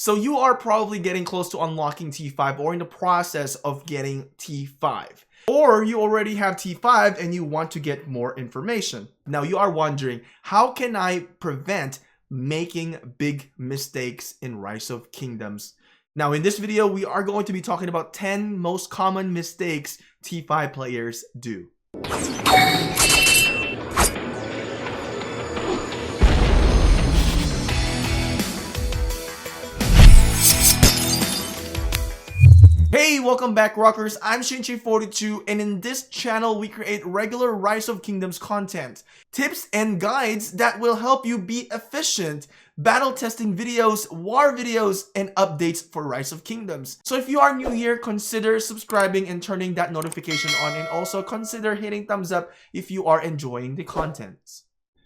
So you are probably getting close to unlocking T5 or in the process of getting T5. Or you already have T5 and you want to get more information. Now you are wondering, how can I prevent making big mistakes in Rise of Kingdoms? Now in this video, we are going to be talking about 10 most common mistakes T5 players do. Hey, welcome back rockers, I'm Shinchi42 and in this channel we create regular Rise of Kingdoms content, tips and guides that will help you be efficient, battle testing videos, war videos, and updates for Rise of Kingdoms. So if you are new here, consider subscribing and turning that notification on, and also consider hitting thumbs up if you are enjoying the content.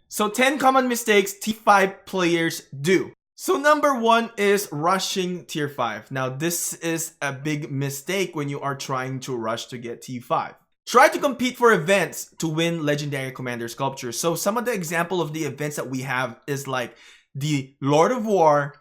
So 10 common mistakes T5 players do. So number 1 is rushing tier 5. Now this is a big mistake when you are trying to rush to get T5. Try to compete for events to win legendary commander sculptures. So some of the example of the events that we have is like the Lord of War,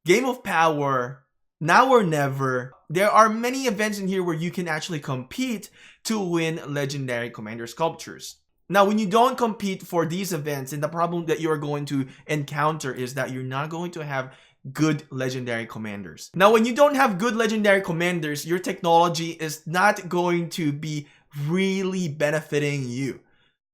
Game of Power, Now or Never. There are many events in here where you can actually compete to win legendary commander sculptures. Now, when you don't compete for these events, and the problem that you are going to encounter is that you're not going to have good legendary commanders. Now, when you don't have good legendary commanders, your technology is not going to be really benefiting you.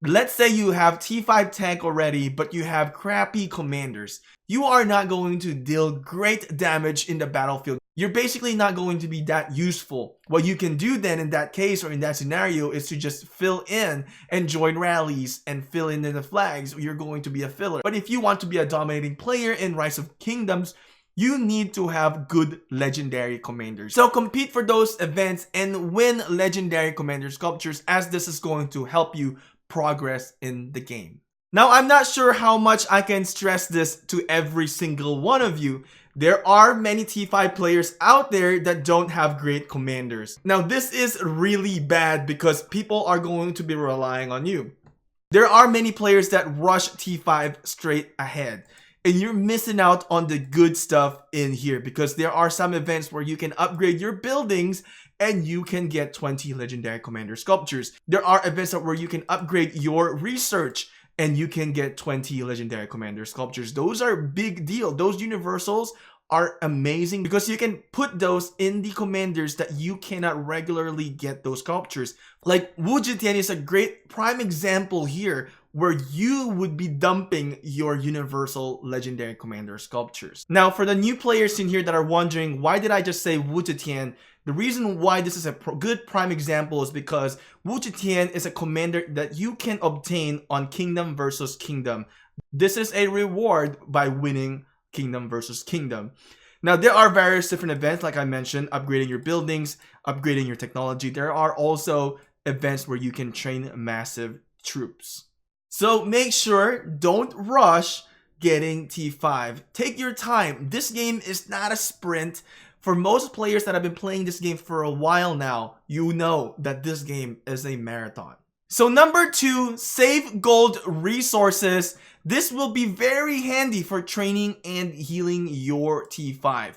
Let's say you have T5 tank already, but you have crappy commanders. You are not going to deal great damage in the battlefield. You're basically not going to be that useful. What you can do then in that case or in that scenario is to just fill in and join rallies and fill in the flags. You're going to be a filler. But if you want to be a dominating player in Rise of Kingdoms, you need to have good legendary commanders. So compete for those events and win legendary commander sculptures, as this is going to help you progress in the game. Now, I'm not sure how much I can stress this to every single one of you. There are many T5 players out there that don't have great commanders. Now, this is really bad because people are going to be relying on you. There are many players that rush T5 straight ahead, and you're missing out on the good stuff in here because there are some events where you can upgrade your buildings and you can get 20 legendary commander sculptures. There are events where you can upgrade your research and you can get 20 legendary commander sculptures. Those are big deal. Those universals are amazing because you can put those in the commanders that you cannot regularly get those sculptures. Like Wu Zetian is a great prime example here where you would be dumping your universal legendary commander sculptures. Now, for the new players in here that are wondering, why did I just say Wu Zetian? The reason why this is a good prime example is because Wu Zetian is a commander that you can obtain on Kingdom versus Kingdom. This is a reward by winning Kingdom versus Kingdom. Now, there are various different events, like I mentioned, upgrading your buildings, upgrading your technology. There are also events where you can train massive troops. So make sure, don't rush getting T5. Take your time. This game is not a sprint. For most players that have been playing this game for a while now, you know that this game is a marathon. So number 2, save gold resources. This will be very handy for training and healing your T5.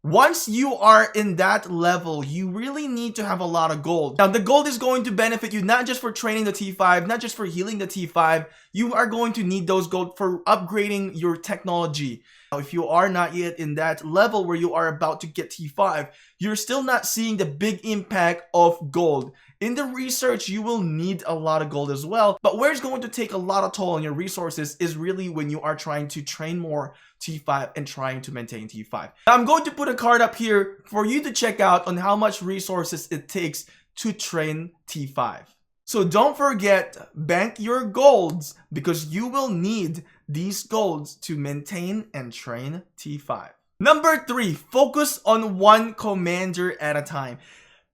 Once you are in that level, you really need to have a lot of gold. Now, the gold is going to benefit you not just for training the T5, not just for healing the T5. You are going to need those gold for upgrading your technology. Now, if you are not yet in that level where you are about to get T5, you're still not seeing the big impact of gold. In the research, you will need a lot of gold as well, but where it's going to take a lot of toll on your resources is really when you are trying to train more T5 and trying to maintain T5. Now, I'm going to put a card up here for you to check out on how much resources it takes to train T5. So don't forget, bank your golds because you will need these golds to maintain and train T5. Number 3, focus on one commander at a time.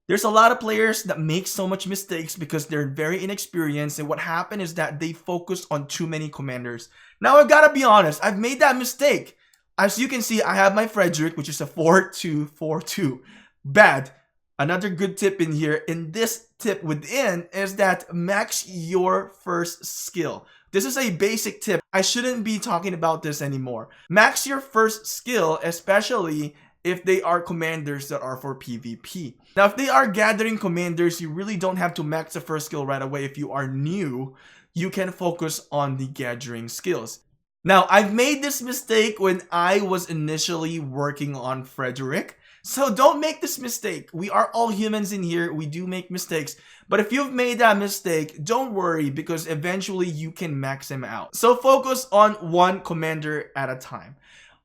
There's a lot of players that make so much mistakes because they're very inexperienced, and what happened is that they focus on too many commanders. Now, I've got to be honest, I've made that mistake. As you can see, I have my Frederick, which is a 4-2-4-2. Bad. Another good tip in here, in this tip within, is that max your first skill. This is a basic tip. I shouldn't be talking about this anymore. Max your first skill, especially if they are commanders that are for PvP. Now, if they are gathering commanders, you really don't have to max the first skill right away. If you are new, you can focus on the gathering skills. Now, I've made this mistake when I was initially working on Frederick. So don't make this mistake. We are all humans in here. We do make mistakes. But if you've made that mistake, don't worry, because eventually you can max him out. So focus on one commander at a time.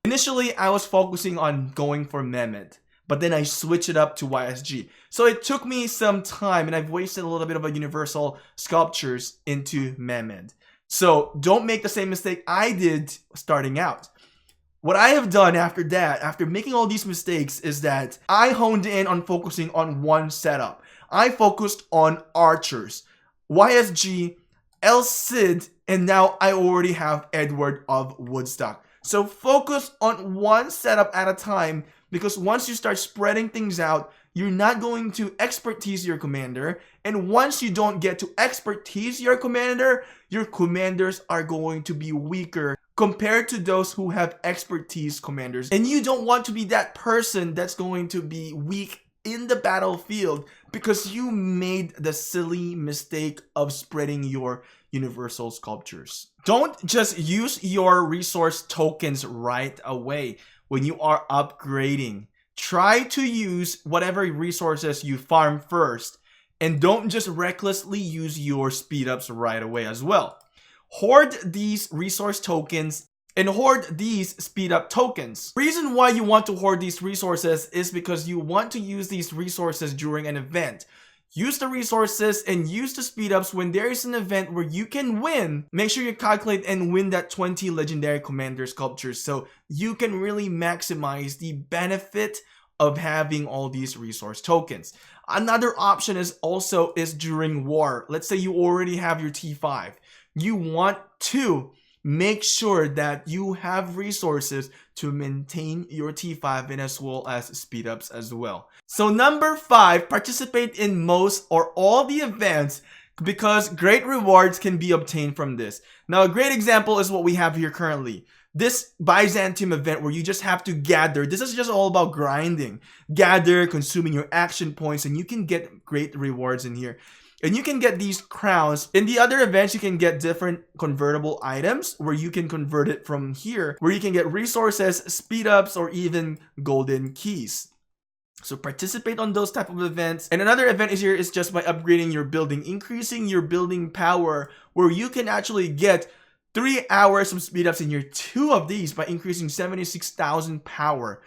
Initially, I was focusing on going for Mehmet, but then I switched it up to YSG. So it took me some time, and I've wasted a little bit of a universal sculptures into Mehmet. So don't make the same mistake I did starting out. What I have done after that, after making all these mistakes, is that I honed in on focusing on one setup. I focused on archers, YSG, El Cid, and now I already have Edward of Woodstock. So focus on one setup at a time, because once you start spreading things out, you're not going to expertise your commander. And once you don't get to expertise your commanders are going to be weaker compared to those who have expertise commanders. And you don't want to be that person that's going to be weak in the battlefield because you made the silly mistake of spreading your universal sculptures. Don't just use your resource tokens right away when you are upgrading. Try to use whatever resources you farm first, and don't just recklessly use your speed ups right away as well. Hoard these resource tokens and hoard these speed up tokens. Reason why you want to hoard these resources is because you want to use these resources during an event. Use the resources and use the speed ups when there is an event where you can win. Make sure you calculate and win that 20 legendary commander sculptures so you can really maximize the benefit of having all these resource tokens. Another option is during war. Let's say you already have your T5. You want to make sure that you have resources to maintain your T5 and as well as speed ups as well. So number 5, participate in most or all the events because great rewards can be obtained from this. Now a great example is what we have here currently. This Byzantium event where you just have to gather. This is just all about grinding. Gather, consuming your action points, and you can get great rewards in here. And you can get these crowns. In the other events, you can get different convertible items where you can convert it from here, where you can get resources, speed ups, or even golden keys. So participate on those type of events. And another event is just by upgrading your building, increasing your building power, where you can actually get 3 hours of speed ups in your 2 of these by increasing 76,000 power.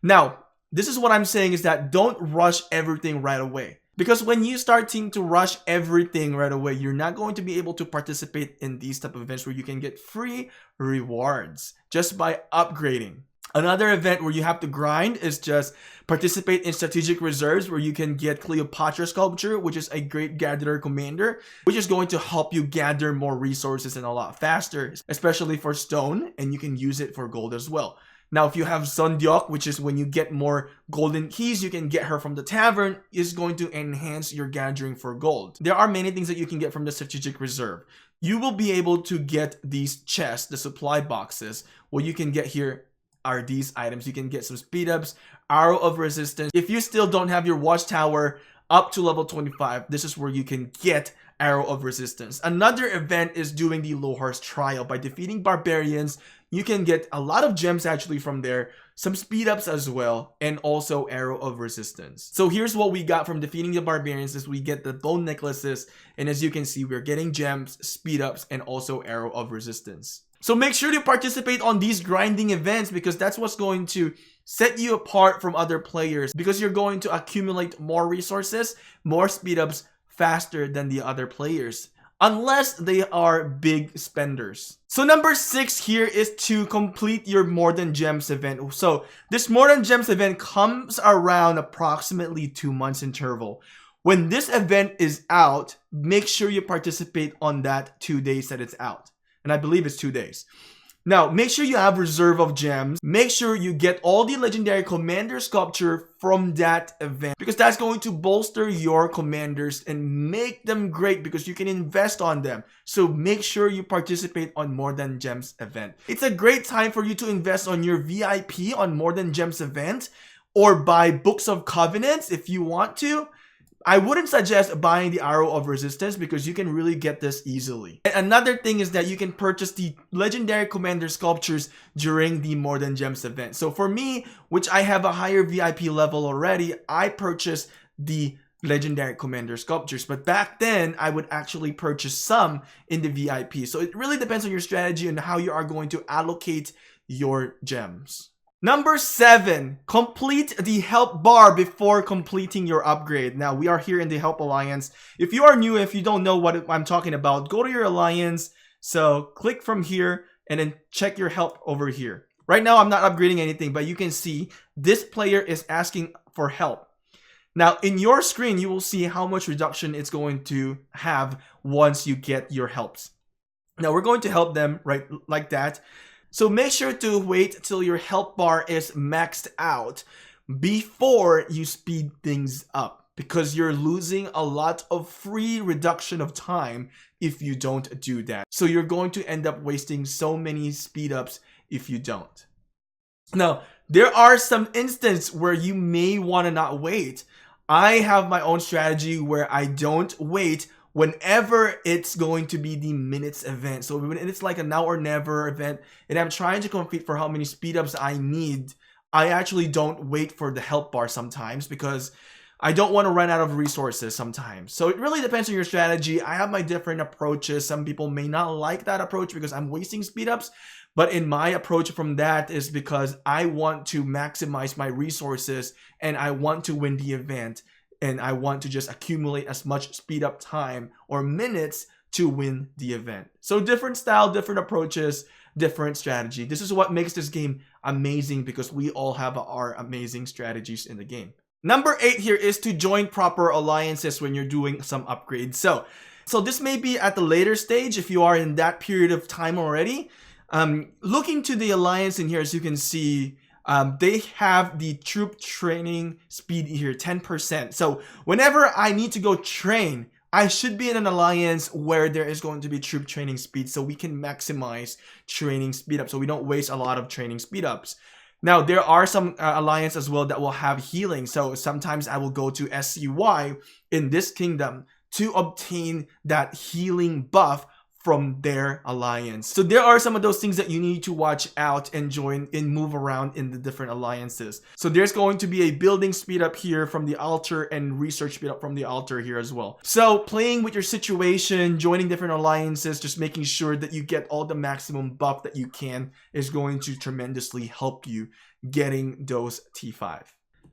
Now, this is what I'm saying is that don't rush everything right away. Because when you start to rush everything right away, you're not going to be able to participate in these type of events where you can get free rewards just by upgrading. Another event where you have to grind is just participate in strategic reserves where you can get Cleopatra sculpture, which is a great gatherer commander, which is going to help you gather more resources and a lot faster, especially for stone, and you can use it for gold as well. Now, if you have Sundiok, which is when you get more golden keys, you can get her from the tavern, is going to enhance your gathering for gold. There are many things that you can get from the strategic reserve. You will be able to get these chests, the supply boxes. What you can get here are these items. You can get some speed ups, arrow of resistance. If you still don't have your watchtower up to level 25, this is where you can get arrow of resistance. Another event is doing the low horse trial. By defeating barbarians, you can get a lot of gems actually from there, some speed ups as well, and also arrow of resistance. So here's what we got from defeating the barbarians is we get the bone necklaces, and as you can see, we're getting gems, speed ups, and also arrow of resistance. So make sure to participate on these grinding events because that's what's going to set you apart from other players, because you're going to accumulate more resources, more speed ups faster than the other players, unless they are big spenders. So number 6 here is to complete your More Than Gems event. So this More Than Gems event comes around approximately 2 months interval. When this event is out, make sure you participate on that 2 days that it's out. And I believe it's 2 days. Now, make sure you have reserve of gems. Make sure you get all the legendary commander sculpture from that event, because that's going to bolster your commanders and make them great because you can invest on them. So make sure you participate on More Than Gems event. It's a great time for you to invest on your VIP on More Than Gems event, or buy Books of Covenants if you want to. I wouldn't suggest buying the Arrow of Resistance because you can really get this easily. And another thing is that you can purchase the legendary commander sculptures during the More Than Gems event. So for me, which I have a higher VIP level already, I purchased the legendary commander sculptures. But back then, I would actually purchase some in the VIP. So it really depends on your strategy and how you are going to allocate your gems. Number 7, complete the help bar before completing your upgrade. Now, we are here in the Help Alliance. If you are new, if you don't know what I'm talking about, go to your alliance. So click from here and then check your help over here. Right now, I'm not upgrading anything, but you can see this player is asking for help. Now, in your screen, you will see how much reduction it's going to have once you get your helps. Now, we're going to help them right like that. So make sure to wait till your help bar is maxed out before you speed things up, because you're losing a lot of free reduction of time if you don't do that. So you're going to end up wasting so many speed ups if you don't. Now, there are some instances where you may want to not wait. I have my own strategy where I don't wait whenever it's going to be the minutes event. So when it's like a now or never event and I'm trying to compete for how many speed ups I need, I actually don't wait for the help bar sometimes because I don't want to run out of resources sometimes. So it really depends on your strategy. I have my different approaches. Some people may not like that approach because I'm wasting speed ups. But in my approach from that is because I want to maximize my resources and I want to win the event. And I want to just accumulate as much speed up time or minutes to win the event. So different style, different approaches, different strategy. This is what makes this game amazing because we all have our amazing strategies in the game. Number 8 here is to join proper alliances when you're doing some upgrades. So this may be at the later stage if you are in that period of time already. Looking to the alliance in here, as you can see, they have the troop training speed here, 10%. So whenever I need to go train, I should be in an alliance where there is going to be troop training speed so we can maximize training speed up so we don't waste a lot of training speed ups. Now, there are some alliance as well that will have healing. So sometimes I will go to SCY in this kingdom to obtain that healing buff from their alliance. So there are some of those things that you need to watch out and join and move around in the different alliances. So there's going to be a building speed up here from the altar and research speed up from the altar here as well. So playing with your situation, joining different alliances, just making sure that you get all the maximum buff that you can is going to tremendously help you getting those T5.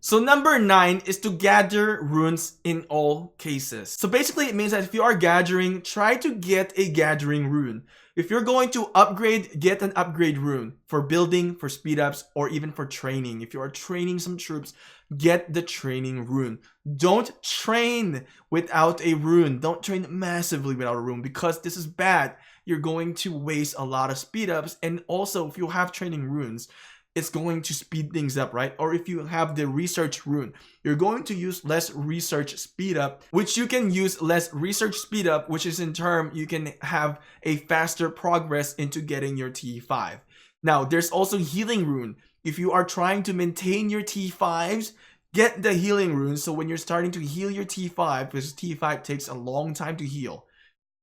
So number 9 is to gather runes in all cases. So basically it means that if you are gathering, try to get a gathering rune. If you're going to upgrade, get an upgrade rune for building, for speed ups, or even for training. If you are training some troops, get the training rune. Don't train without a rune. Don't train massively without a rune because this is bad. You're going to waste a lot of speed ups, and also if you have training runes, it's going to speed things up, right? Or if you have the research rune, you're going to use less research speed up, which you can use less research speed up, which is in turn, you can have a faster progress into getting your T5. Now, there's also healing rune. If you are trying to maintain your T5s, get the healing rune. So when you're starting to heal your T5, because T5 takes a long time to heal,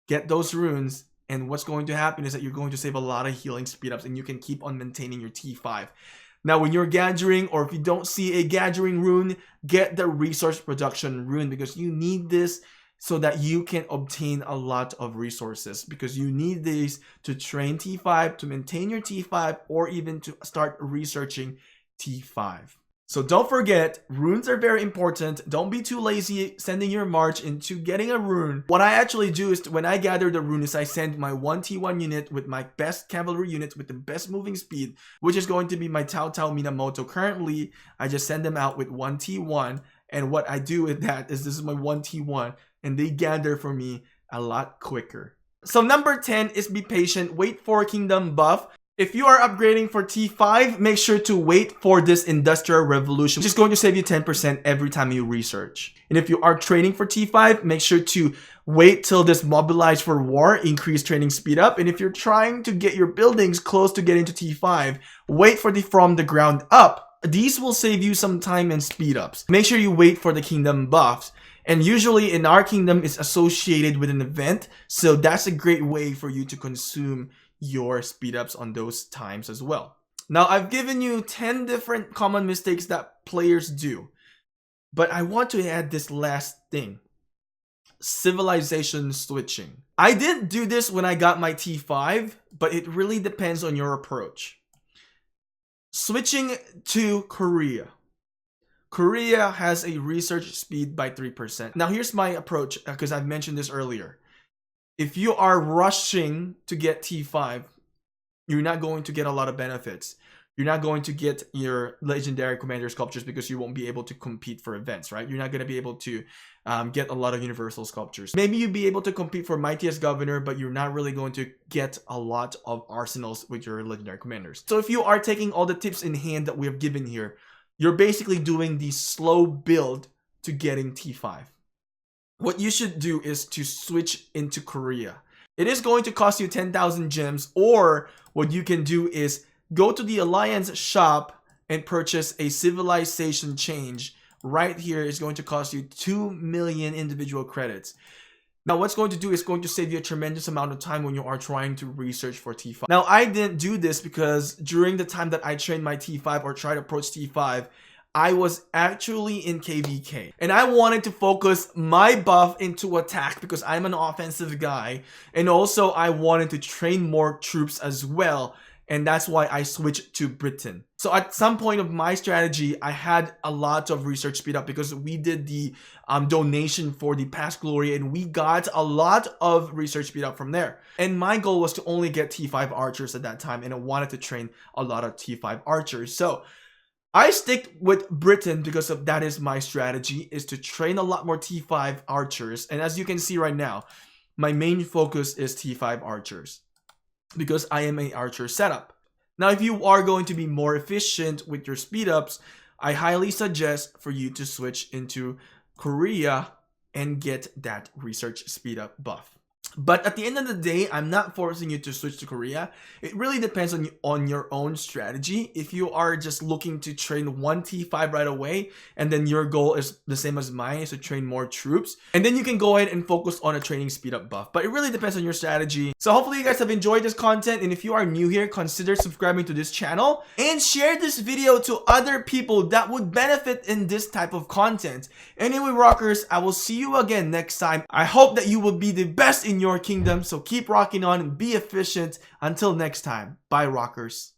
get those runes. And what's going to happen is that you're going to save a lot of healing speed ups and you can keep on maintaining your T5. Now, when you're gathering, or if you don't see a gathering rune, get the resource production rune because you need this so that you can obtain a lot of resources, because you need these to train T5, to maintain your T5, or even to start researching T5. So don't forget, runes are very important. Don't be too lazy sending your march into getting a rune. What I actually do is when I gather the rune is I send my 1T1 unit with my best cavalry units with the best moving speed, which is going to be my Tao Tao Minamoto. Currently, I just send them out with 1T1. And what I do with that is this is my 1T1 and they gather for me a lot quicker. So number 10 is be patient. Wait for kingdom buff. If you are upgrading for T5, make sure to wait for this industrial revolution, which is going to save you 10% every time you research. And if you are training for T5, make sure to wait till this mobilize for war, increase training speed up. And if you're trying to get your buildings close to getting to T5, wait for the from the ground up. These will save you some time and speed ups. Make sure you wait for the kingdom buffs. And usually in our kingdom, it's associated with an event. So that's a great way for you to consume your speed ups on those times as well. Now, I've given you 10 different common mistakes that players do, but I want to add this last thing: civilization switching. I didn't do this when I got my T5, but it really depends on your approach. Switching to Korea. Korea has a research speed by 3%. Now, here's my approach, because I've mentioned this earlier. If you are rushing to get T5, you're not going to get a lot of benefits. You're not going to get your legendary commander sculptures because you won't be able to compete for events, right? You're not going to be able to get a lot of universal sculptures. Maybe you'll be able to compete for mightiest governor, but you're not really going to get a lot of arsenals with your legendary commanders. So if you are taking all the tips in hand that we have given here, you're basically doing the slow build to getting T5. What you should do is to switch into Korea. It is going to cost you 10,000 gems, or what you can do is go to the Alliance shop and purchase a civilization change. Right here is going to cost you 2 million individual credits. Now, what's going to do is going to save you a tremendous amount of time when you are trying to research for T5. Now, I didn't do this because during the time that I trained my T5 or tried to approach T5, I was actually in KVK. And I wanted to focus my buff into attack because I'm an offensive guy. And also, I wanted to train more troops as well. And that's why I switched to Britain. So at some point of my strategy, I had a lot of research speed up because we did the donation for the past glory, and we got a lot of research speed up from there. And my goal was to only get T5 archers at that time, and I wanted to train a lot of T5 archers. So I stick with Britain because of that is my strategy, is to train a lot more T5 archers. And as you can see right now, my main focus is T5 archers, because I am an archer setup. Now, if you are going to be more efficient with your speed ups, I highly suggest for you to switch into Korea and get that research speed up buff. But at the end of the day, I'm not forcing you to switch to Korea. It really depends on your own strategy. If you are just looking to train one T5 right away, and then your goal is the same as mine, is to train more troops, and then you can go ahead and focus on a training speed up buff. But it really depends on your strategy. So hopefully you guys have enjoyed this content, and if you are new here, consider subscribing to this channel and share this video to other people that would benefit in this type of content. Anyway, rockers, I will see you again next time. I hope that you will be the best in your kingdom, so keep rocking on and be efficient. Until next time, bye, rockers.